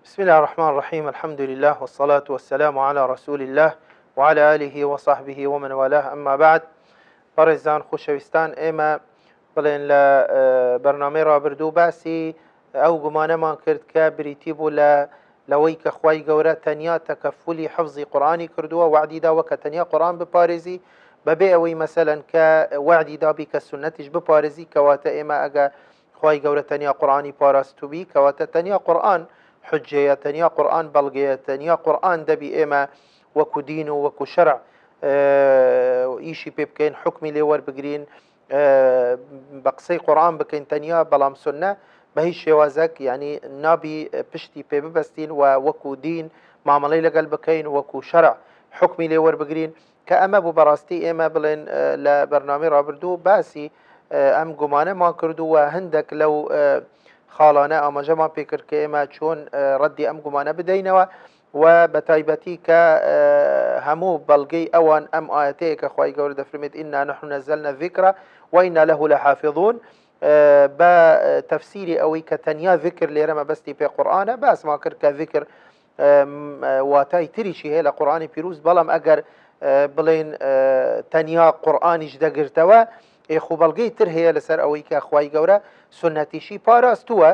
بسم الله الرحمن الرحيم. الحمد لله والصلاة والسلام على رسول الله وعلى آله وصحبه ومن والاه. أما بعد، بارزان خوشوستان ئێمە بڵێن لە بەرنامەی ڕابردوو باسی ئەو گومانەمان کرد کە بریتی بوو لەوەی کە خوای گەورە تەنیا تەکەفولی حفظی قورآانی کردووە، وعدی داوە کە تەنیا قورآن بپارێزی بەبێ ئەوەی مەسەلەن کە وعدی دابی کە سنەتیش بپارێزی، کەواتە ئێمە ئەگە خوای گەورە تەنیا قورآانی پاراستوبی کەواتە تەنیا قورآن حجەیە، تەنیا قورآن بەڵگەیە، تەنیا قورآن دەبی ئێمە وەکو دین و وەکو شەرع ئیشی پێ بکەین، حکمی لێ وەربگرین، بە قسەی قورآن بکەین تەنیا، بەڵام سنە بە هیچ شێوازەک یعنی نابی پشتی پێ ببەستین و وەکو دین مامەڵەی لەگەڵ بکەین، وەکو شەرع حکمی لێ وەربگرین، کە ئەمە بوو بەڕاستی ئێمە بڵێن لە بەرنامەی ڕابردوو باسی ئەم گومانەمان کردووە. هەندێک لەو خاڵانە ئاماژەمان پێکرد کە ئێمە چۆن ڕەدی ئەم گومانە بدەینەوە، و بە تایبەتی کە هەموو بەڵگەی ئەوان ئەم ئاەتەیە کە خوای گەورە دەفرمێت ئینا نحن نەزەلنا الذیکرە وئینا لەه لەحافظون، بە تەفسیری ئەوەی کە تەنیا ذکر لێرە مەبەستی پێ قورئانە باسمان کرد کە ذکر واتای تریشی هەیە لە قورئانی پیرۆز، بەڵام ئەگەر بڵێن تەنیا قورئانیش دەگرتەوە خو بەڵگەی تر هەیە لەسەر ئەوەی کە خوای گەورە سنەتیشی پاراستووە.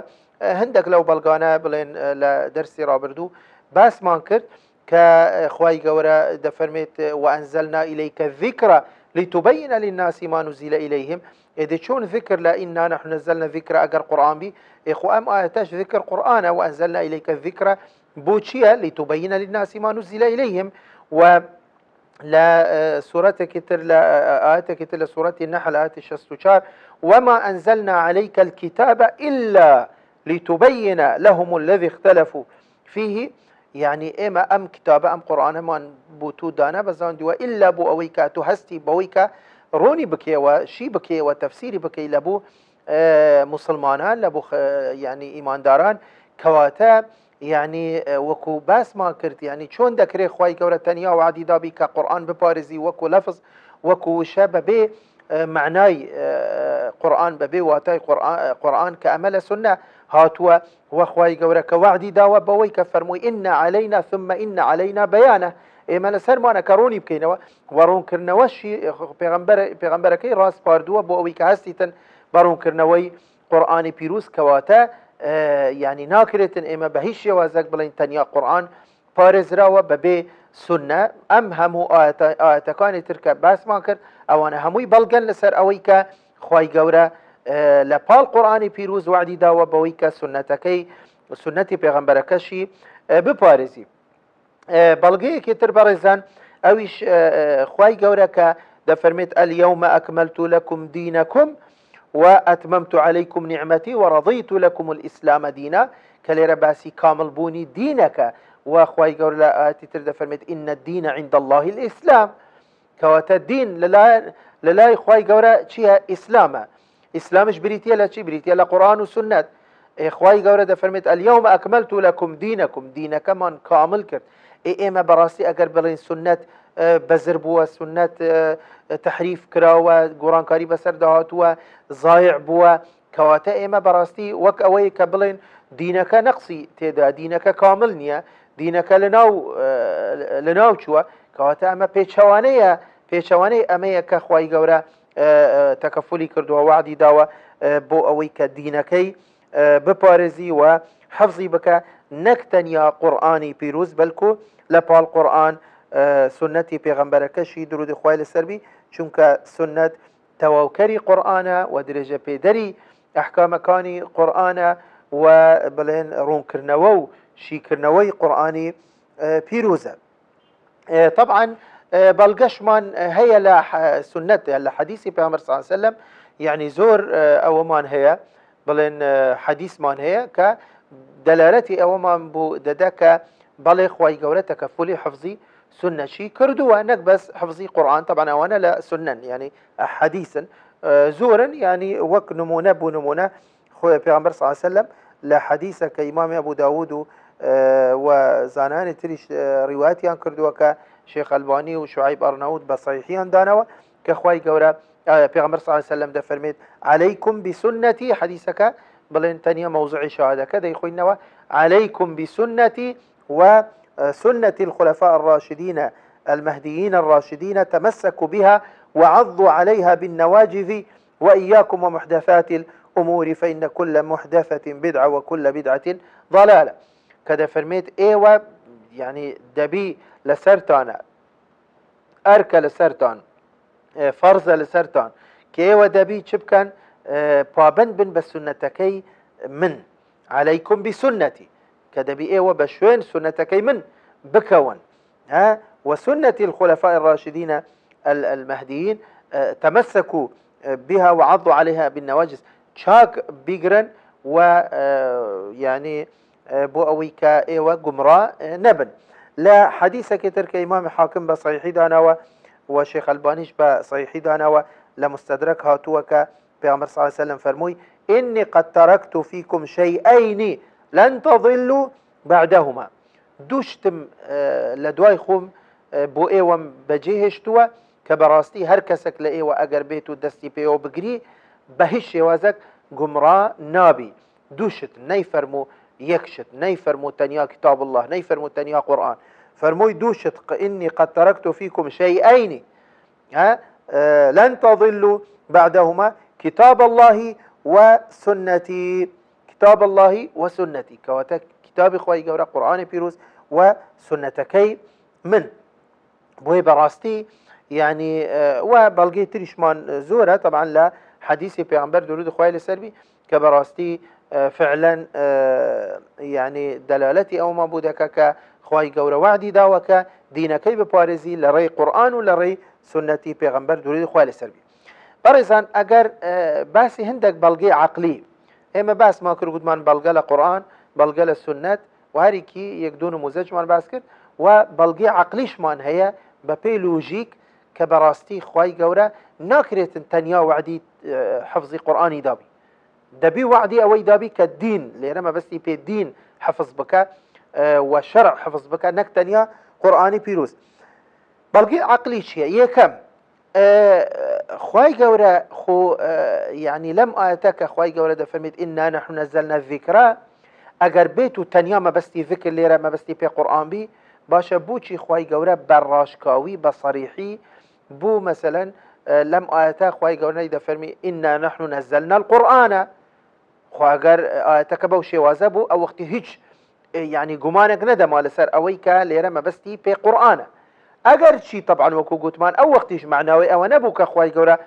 هەندێک لەو بەڵگانە بڵێن لە دەرسی ڕابردوو باسمان کرد کە خوای گەورە دەفەرمێت وأنزلنا إليك الذكر لتبين للناس ما نزل إليهم. ئێدە چۆن ذکر لە ئینا نحن نزلنا الذكر ئەگەر قورئان بی، خو ئەم ئاەتەش ذکر قورئانە، وأنزلنا إليك الذكر بۆ چییە؟ لتبين للناس ما نزل إليهم. و لا سورتك تر لا آياتك تر لسورة النحل آيات 64 وما أنزلنا عليك الكتاب إلا لتبين لهم الذي اختلفوا فيه. يعني إما أم كتاب أم قرآن من بوتو دانا بزان دوا إلا بو أويكا تهستي بويكا روني بكي وشي بكي وتفسيري بكي لبو مسلمانان لبو يعني إيمان داران كواتا يعني وكو باس ما كرت يعني چون دكري خواي گەورە تەنیا وعدی دابی کە قورآن بپارێزی وەکو لەفظ وەکو شە بەبێ معنای قورآن بەبێ واتای قورآن کە ئەمە لە سنە هاتووە، وەخوای گەورە کە وعدی داوە بەوەی کە فەرمووی إن علينا ثم إن علينا بيانه، ئێمە لەسەرمانە کە ڕوونی بکەینەوە و ڕوونکردنەوەشی پێغەمبەرەکەی ڕاست پاردووە بۆ ئەوەی کە هەستیتن بە ڕوونکردنەوەی قورآانی پیرۆز، کەواتە يعني ناکرێتن ئێمە بە هیچ شێوازەک بڵین تەنیا قورآن پارێزراوە بەبێ سنە. ئەم هەموو ئاەتەکانی تر کە باسمان کرد ئەوانە هەمووی بەڵگەن لەسەر ئەوەی کە خوای گەورە لە پاڵ قورآانی پیرۆز وعدی داوە بەوەی کە سنەتی پێغەمبەرەکەشی بپارێزی. بەڵگەیەکی تر بەڕێزان ئەویش خوای گەورە کە دەفەرمێت اليوم أكملت لكم دينكم وأتممت عليكم نعمتي ورضيت لكم الإسلام دينا، كليرا باسي كامل بوني دينك، وخواي قول لا آتي ترد فرمت إن الدين عند الله الإسلام، كواتا الدين للا خواي قول شيها إسلاما، إسلامش بريتيا لا شي بريتيا لا قرآن وسنة. خواي قول دا فرمت اليوم أكملت لكم دينكم، دينك من كامل كرت إيما براسي أقر بلين سنة بەزر بووە، سنەت تحریف کراوە، گۆڕانکاری بەسەر داهاتووە، زایع بووە، کەواتە ئێمە بەڕاستی وەک ئەوەی کە بڵێن دینەکە نەقسی تێدا، دینەکە کامل نییە، دینەکە لەناو چووە، کەواتە ئەمە پێچەوانەی ئەمەیە کە خوای گەورە تەکەفولی کردووە وعدی داوە بۆ ئەوەی کە دینەکەی بپارێزی و حەفزی بکە، نەک تەنیا قورئانی پیرۆز بەلکو لە پاڵ قورئان سنەتی پێغەمبەرەکەشی درود خوای لەسەر بی، چونکە سنەت تەواوکەری قورئانە و درێژە پێدەری ئەحکامەکانی قورئانە و بڵێن ڕوونکردنەوە و شیکردنەوەی قورئانی پیرۆزە. طبعا بەڵگەشمان هەیە لە سنەت لە حەدیثی پێغەمبەر صلی الله علیه وسلم، يعني زۆر ئەوەمان هەیە بڵێن حەدیثمان هەیە کە دەلالەتی ئەوەمان بۆ دەدا کە بەڵێ خوای گەورە تەکەفولی حفظی سنەشی کردووە، نەک بەس حفظی قورئان، طبعا ئەوانە لە سنەن يعني حەدیثن زۆرن، يعني وەک نمونە بۆ نمونە خۆی پێغەمبەر صلی الله علیه وسلم لە حەدیثە کە ئیمامی ئەبوو داوود و زانانی تریش ڕیوایەتیان کردووە کە شێخ ئەلبانی و شوعیب ئەرنەووت بە صحیحیان دانەوە کە خوای گەورە پێغەمبەر صلی الله علیه وسلم دەفەرمێت عليكم بسنتي، حەدیثەکە بڵێن تەنیا مەوزوعی شاهدەکە دەیخوینەوە عليكم بسنتي وسنة الخلفاء الراشدين المهديين الراشدين، تمسكوا بها وعضوا عليها بالنواجذ، وإياكم ومحدثات الأمور فإن كل محدثة بدعة وكل بدعة ضلالة. كذا فرميت ايوه يعني دبي لسرتان اركا لسرتان فرزة لسرتان كيوه دبي چبكن پابند بن بسنتكي من عليكم بسنتي كدبي ايوه بشوين سنتكي من بكون ها وسنة الخلفاء الراشدين المهديين تمسكوا بها وعضوا عليها بالنواجذ شاك بيجرن و يعني بو اويكا ايوه قمراء نبن لا حديثك ترك امام حاكم بصحيح دانا وشيخ البانيش بصحيح دانا لمستدرك هاتوك بيغمبر صلى الله عليه وسلم فرموي اني قد تركت فيكم شيئين لن تضلوا بعدهما دوشتم لدواي خوم بو ايوه بجيهشتوا كبراستي هر كسك لايوه اگر بيتو دستي بيو بگري بهش وازك قمراء نابي دوشت نيفرمو يكشت نيفرمو تنيا كتاب الله نيفرمو تنيا قرآن فرموي دوشت إني قد تركت فيكم شيئين لن تضلوا بعدهما كتاب الله وسنتي كتاب الله وسنتي كواتك كتاب إخوائي قورا قرآن بيروز وسنتكي من بوي براستي يعني وبلغي تريشمان زورة طبعا لا حديثي بيغمبر درود إخوائي لسربي كبراستي فعلا يعني دلالتي او ما بودك كخواي قورا وعدي داوك دينكي ببارزي لري قرآن ولري سنتي بيغمبر درود خوالي سربي برزان اگر باسي هندك بلغي عقلي اما باس ما كر قدمان بلغة لقرآن بلغة للسنة وهاريكي يقدون مزج مان باس كر وبلغي عقليش مان هي ببي لوجيك كبراستي خواي قورا ناكريت تنيا وعدي حفظي قرآني دابي دبي وعدي اوي دابي كالدين ليرما بس يبي الدين حفظ بك وشرع حفظ بك نكتنيا قرآني بيروز بلقي عقلي شيء يكم خواي قورا خو يعني لم آتك خواي قورا دفرميت إنا نحن نزلنا الذكرى اگر بيتو تنيا ما بستي ذكر ليرا ما بستي بي قرآن بي باشا بوچي خواي قورا براشكاوي بصريحي بو مثلا لم آتا خواي قورا دفرمي إنا نحن نزلنا القرآن خو اگر آياتك بو شوازه بو او وقتی هیچ يعني گمانك ندم على سر اويكا ليرا ما بستي بي قرآن اگر شي طبعا وكو قوتمان او وقتيش معناوي او نبوك اخواي قورا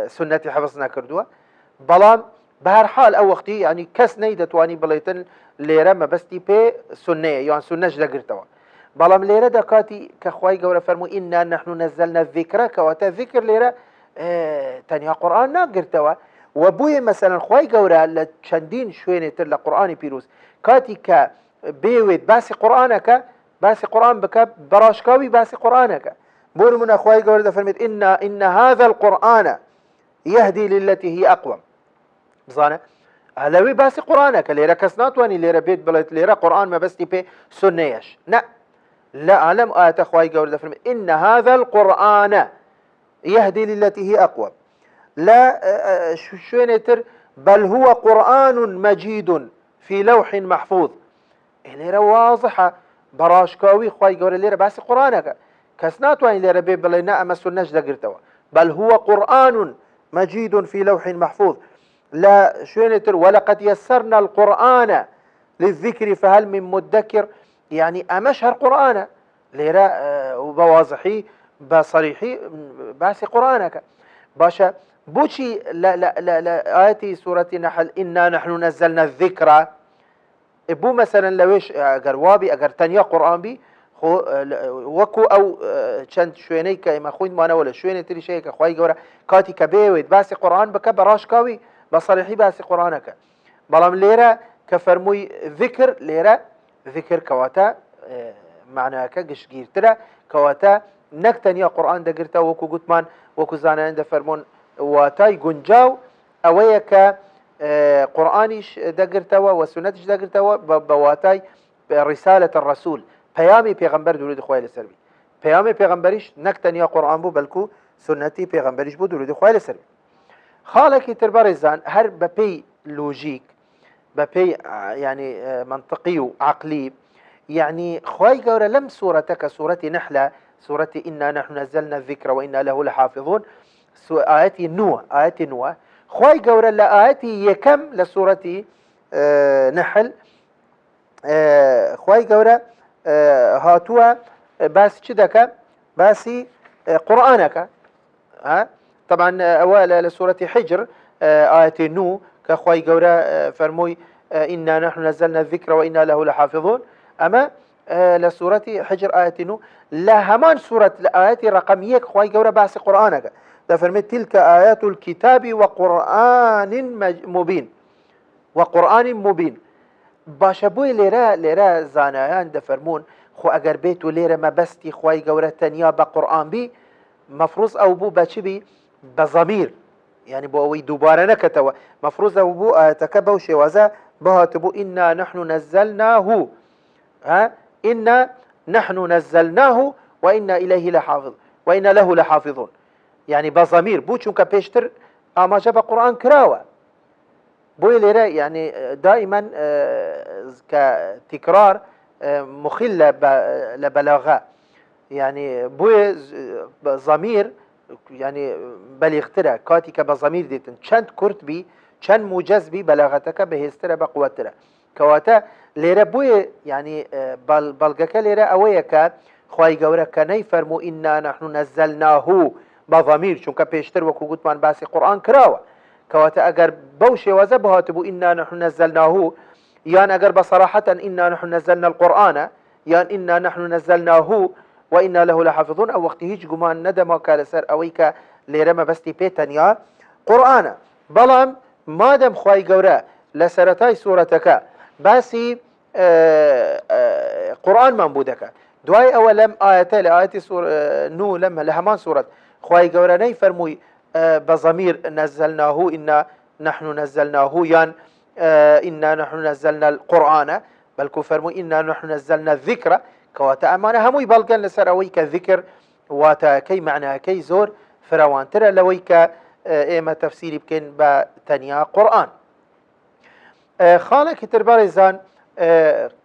سنتي حفظنا كردوا بلام بهر حال او وقتي يعني كس نيدتواني بليتن ليرا ما بستي بي سنة يعني سنة لقرتوا بلام ليرا دكاتي كخواي قورا فرمو إنا نحن نزلنا الذكرى كواتا ذكر ليرا تنيا قرآن ناقرتوا وبوي مثلا خواي قورا لچندين شوينه تر لقرآن بيروز كاتي كا بيويد باسي قرآنك باسي قرآن بك براشكاوي باسي قرآنك بور من خواي قورا دفرمت إن هذا القرآن يهدي للتي هي أقوم بزانه هلوي باسي قرآنك ليرا كسناتواني ليرا بيت بلت ليرا قرآن ما بس تبي سنيش لا أعلم آيات خواي قورا دفرمت إن هذا القرآن يهدي للتي هي أقوم لا شوينتر بل هو قرآن مجيد في لوح محفوظ ليرا واضحة براشكاوي خواي قورا ليرا باسي قرآنك كسناتواني ليرا بيت بلينا أما سنش دقرتوا بل هو قرآن مجيد في لوح محفوظ لا شوينتر ولقد يسرنا القرآن للذكر فهل من مدكر يعني أمشهر قرآن ليرا وبواضحي بصريحي باسي قرآنك باشا بوشي لا آياتي سورة نحل إنا نحن نزلنا الذكرى بو مثلا لويش اگر وابي اگر تنيا قرآن بي خو وكو او چند شويني كما خوين مانا ولا شويني تري شيء كخواي قورا كاتي كبيويد باسي قرآن بك براشكاوي بصريحي باسي قرآنك بلام ليرا كفرموي ذكر ليرا ذكر كواتا معناك قشقير ترى كواتا نكتنيا قرآن دقرتا وكو قطمان وكو زانا عند فرمون واتاي قنجاو اويك قرآنيش دقرتوا وسنتش دقرتوا بواتاي رسالة الرسول پیامی پیغمبر درود خواه لسربی پیامی پیغمبریش نکتنیا قرآن بو بلکو سنتی پیغمبریش بو درود خواه لسربی خالکی تربرزان هر بپی لوجیک ببي يعني منطقي وعقلي. يعني خواي قورة لم سورتك سورة نحلة، سورة إنا نحن نزلنا الذكر وإنا له لحافظون، آياتي نوح، آياتي نوح خواي قورة لآياتي يكم لسورة نحل خواي قورة هاتوا باس چدك باسي قرآنك. ها طبعا أول لسورة حجر آية نو كخواي قورة فرموي إنا نحن نزلنا الذكر وإنا له لحافظون. أما لسورة حجر آية نو لا همان سورة آيات رقم يك خواي قورة باس قرآنك ده فرميت تلك آيات الكتاب وقرآن مبين، وقرآن مبين. باشە بۆی لێرە زانایان دەفەرمونون خۆ ئەگەر بێت و لێرە مەبەستی خی گەورە تەنیا بە قورئان بی مەفروض ئەو بوو بە چی بی بە زەمیر، یعنی بۆ ئەوەی دووبارە نەکەتەوە مەفروض ئەو بوو ئاەتەکە بەو شێوازە بهاتبوو ئینا نحن نزلناه ئینا نحن نزلناه وإنا إليه لحافظ وإنا له لحافظون، يعني بە زەمیر بوو چونکە پێشتر ئاماژە بە قورئان کراوە. بوي ليرا يعني دائما كتكرار مخل لبلاغة، يعني بوي ضمير يعني بلغترا كاتك بضمير ديتن چند كرت بي چند موجز بي بلاغتك بهسترا بقوترا كواتا ليرا بوي يعني بلغك ليرا اويك خواهي قورا كني فرمو إنا نحن نزلناه بضمير چونك بيشتر وكو قوتمان باسي قرآن كراوة كواتا اگر بوشي وزبهاتبو إنا نحن نزلناه، يان اگر بصراحة إنا نحن نزلنا القرآن، يان إنا نحن نزلناه وإنا له لحافظون، او وقت هيج قمان ندما كالسر اويك ليرما بستي بيتنيا قرآن. بلام مادم خواهي قورا لسرتاي سورتك باسي قرآن منبودك دواي اولم آياتي لآياتي نو لما لهمان سورة خواهي قورا ني فرموي بضمير نزلناه إنا نحن نزلناه يان إنا نحن نزلنا القرآن، بل كفرمو إنا نحن نزلنا الذكر كواتا أمانة هموي بلغن لسر أويك الذكر واتا كي معنى كي زور فروان ترى لويك إيما تفسيري بكين بتنيا قرآن. خالك تربارزان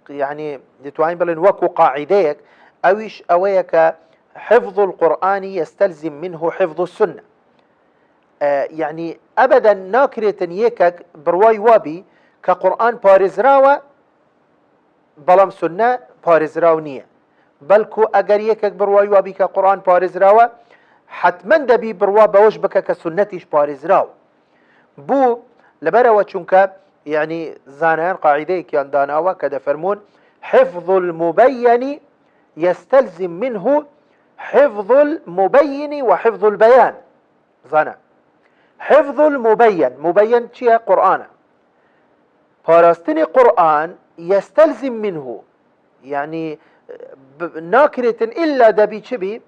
يعني لتوعين بلن وكو قاعديك أويش أويك حفظ القرآن يستلزم منه حفظ السنة، يعني أبدا ناكريتن يكك برواي وابي كقرآن بارزراوة بلام سنة بارزراو نية، بلكو أجر يكك برواي وابي كقرآن بارزراوة حتما دبي بروا بوش بك كسنتيش بارزراو بو لبرا وچونك يعني زانان قاعدة كيان داناوا كده فرمون حفظ المبين يستلزم منه حفظ المبين وحفظ البيان. زانا حفظ المبين مبين چیه قرآن پاراستن قرآن يستلزم منه يعني ناكرة إلا دبي چبي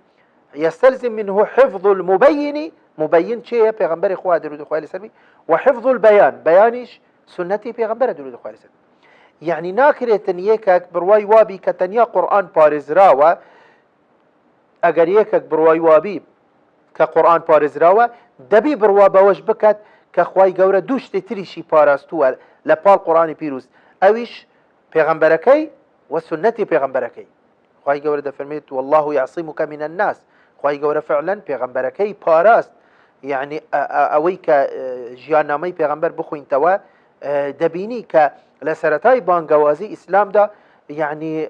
يستلزم منه حفظ المبين مبين چیه پیغمبر خواه درود خواه لسلمي وحفظ البيان بيانش سنتي پیغمبر درود خواه لسلمي، يعني ناكرة يكك برواي وابي كتنيا قرآن بارزراوة اگر يكك برواي وابي كقرآن بارزراوة دبي بروا بوش بكت كخواي قورة دوشت تريشي باراستوه لبال قرآن بيروز اويش پیغمبركي وسنتي پیغمبركي. خواي قورة ده فرميت والله يعصمك من الناس، خواي قورة فعلا پیغمبركي باراست، يعني اويك جيانامي پیغمبر بخوين توا دبيني كلسرتاي بانقوازي اسلام دا يعني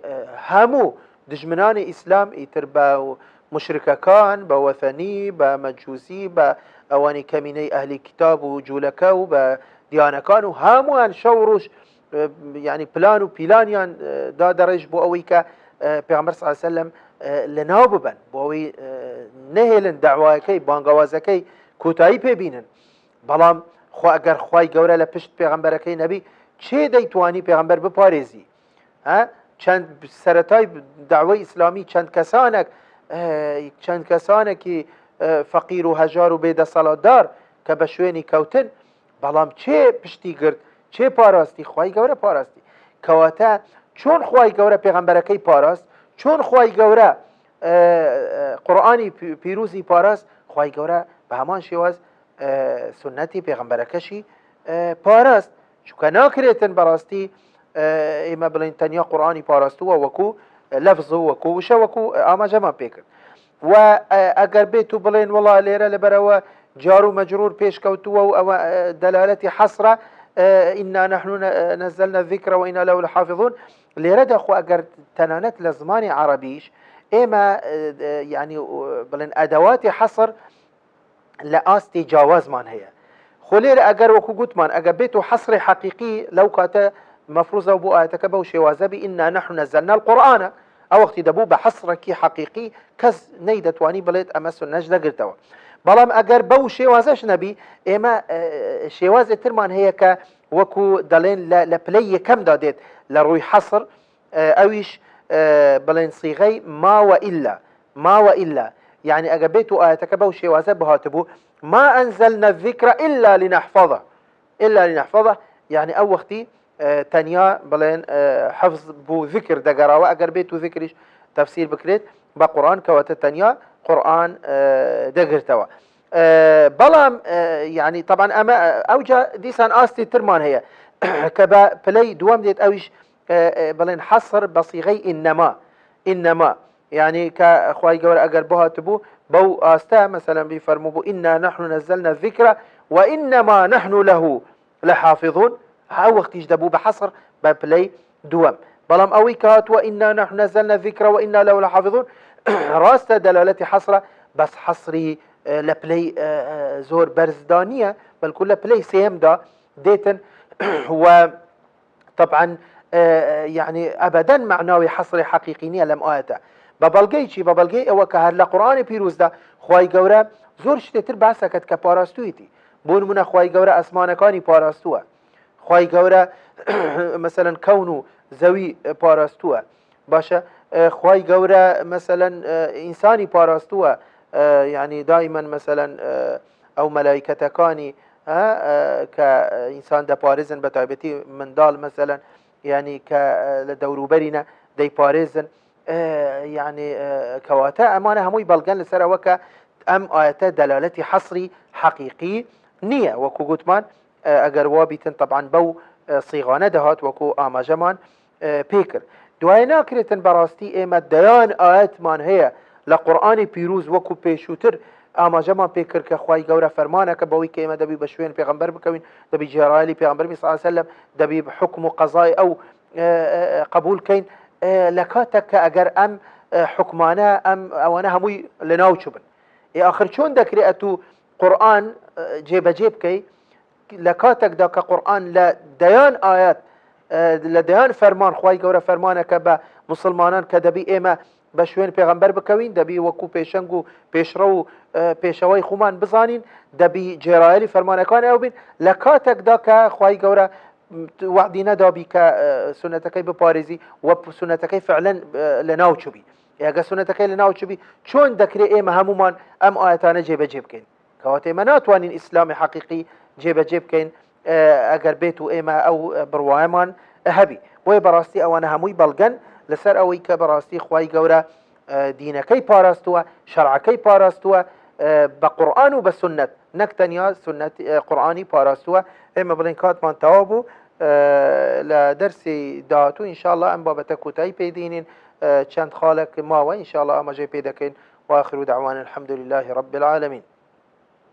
همو دجمنان اسلام يتربا مشرككان بوثني بمجوسي بأواني كميني أهل الكتاب وجولكا وبديانكان وهاموان شوروش يعني بلان وبيلانيان دا درج بو أويكا پیغمبر صلى الله عليه وسلم لناببن بو أوي نهلن دعواكي بانقوازكي كوتاي ببينن بلام خو اگر خواي قورا لپشت پیغمبركي نبي چه ديتواني پیغمبر بپاريزي چند سرتاي دعوة اسلامي چند کسانه که فقیر و هجار و بيد صلادار که بشوینی کوتن بلام چه پشتی گرد چه پاراستی خواهی گوره پاراستی کواتا چون خواهی گوره پیغمبرکی پاراست چون خواهی گوره قرآنی پیروزی پاراست خواهی گوره به همان شواز سنتی پیغمبرکشی پاراست چونکە ناکرێتن بەڕاستی ئێمە بڵین تەنیا قورآانی پاراستووە وەکو لەفز و وەکو وشە وەکو ئاماژەمان پێکرد و ئەگەر بێت و بڵێن وڵا لێرە لەبەرەوە جار و مەجرور پێشکەوتووە و ئەوە دەلالەتی حەسرە ئینا نحن نزلنا الذکر وئینا له لحافظون لێرەدا خۆ ئەگەر تەنانەت لە زمانی عەرەبیش ئێمە یعنی بڵێن ئەدەواتی حەسر لە ئاستی جیاوازمان هەیە خۆ لێرە ئەگەر وەکو گوتمان ئەگەر بێت و حەسری حەقیقی لەو کاتە مەفروزە بۆ ئاەتەکە بەو شێوازە بی ئینا نحن نزلنا القورآن ئەو وەختی دەبوو بە حەسرێکی حەقیقی کەس نەیدەتوانی بڵێت ئەمە سونەش دەگرتەوە بەڵام ئەگەر بەو شێوازەش نەبی ئێمە شێوازێک ترمان هەیە کە وەکو دەڵێن لە پلەی یەکەمدا دێت لە ڕووی حەسر ئەویش بڵێن سیغەی ماوە ئیلا يعني ئەگە بێت و ئاەتەکە بەو شێوازە بهاتبوو ما أنزلنا الذكر إلا لنحفظه يعني ئەو وەختی تەنیا بڵێن حەفظ بوو ذکر دەگەڕاوە ئەگەر بێت و ذکریش تەفسیر بکرێت بە قورآن کەواتە تەنیا قورآن دەگرتەوە بەڵام يعني طبعا ئەمە ئەوجا دیسان ئاستی ترمان هەیە کە بە پلەی دووەم دێت ئەویش بڵێن حەسر بە سیغەی ئینەما يعني كخواي جور أجر بها تبو بو آستا مثلا بيفرموا بو إنا نحن نزلنا الذكر وإنما نحن له لحافظون ها وقت يجدبوا بحصر ببلي دوام بلام أوي كات وإنا نحن نزلنا الذكر وإنا له لحافظون راستا دلالة حصرة بس حصري لبلي زور برزدانية بل كل بلي سيم دا ديتن وطبعا يعني أبدا معناوي حصري حقيقينية لم آيته بەبەڵگەی چی بەبەڵگەی ئەوە کە هەر لە قورآانی پیرۆزدا خوای گەورە زۆر شتێتر باسەکەت کە پاراستوویەتی بۆ نمونە خوای گەورە ئەسمانەکانی پاراستووە خوای گەورە مثلا کەون و زەوی پاراستووە باشە خوای گەورە مثلا ئینسانی پاراستووە يعني دائما مثلا ئەو مەلایکەتەکانی کە ئینسان دەپارێزن بە تایبەتی منداڵ مثلا يعني کە لە دەوروبەرینە دەیپارێزن يعني كواتا أمانة هموي بلغان لسر وكا أم آياتا دلالتي حصري حقيقي نية وكو قوتمان أقر وابيتن طبعا بو صيغانة دهات وكو آما جمان بيكر دوائنا كريتن براستي إيما ديان آيات من هي لقرآن بيروز وكو بيشوتر آما جمان بيكر كخواي قورة فرمانا كبوي كإيما دبي بشوين پیغمبر بكوين دبي جهرالي پیغمبر صلى الله عليه وسلم دبي بحكم وقضاء أو قبول كين لكاتك أجر أم حكمانا أم أوانا هموي لناوشبن آخر شون ذكر أتو قرآن جيب كي لكاتك ذاك قرآن لديان آيات لديان فرمان خواي جورا فرمانا كبا مسلمانان كدبي إما بشوين پیغمبر بكوين دبي وكو پیشنگو پیشرو پیشوي خمان بزانين دبي جرائلي فرمانا كان أو بين لكاتك ذاك خواي جورا وعدي ندابي كسنتكي بباريزي وسنتكي فعلا لناوشبي يعني سنتكي لناوشبي شون ذكري إيما همومان أم آياتانا جيب كين كواتي مناتوانين إسلامي حقيقي جيب كين أجر بيتو إيما أو بروامان هبي ويبراستي أوانا هموي بلغن لسر أوي كبراستي خواي قورا دينكي باراستوا شرعكي باراستوا بقرآن وبسنة نكتنيا سنة قرآني باراستوا إما بلين كاتمان توابو لدرسي داتو إن شاء الله أم بابتكو تاي بيدينين چند خالك ما وإن شاء الله أما جاي بيدكين وآخر دعوانا الحمد لله رب العالمين.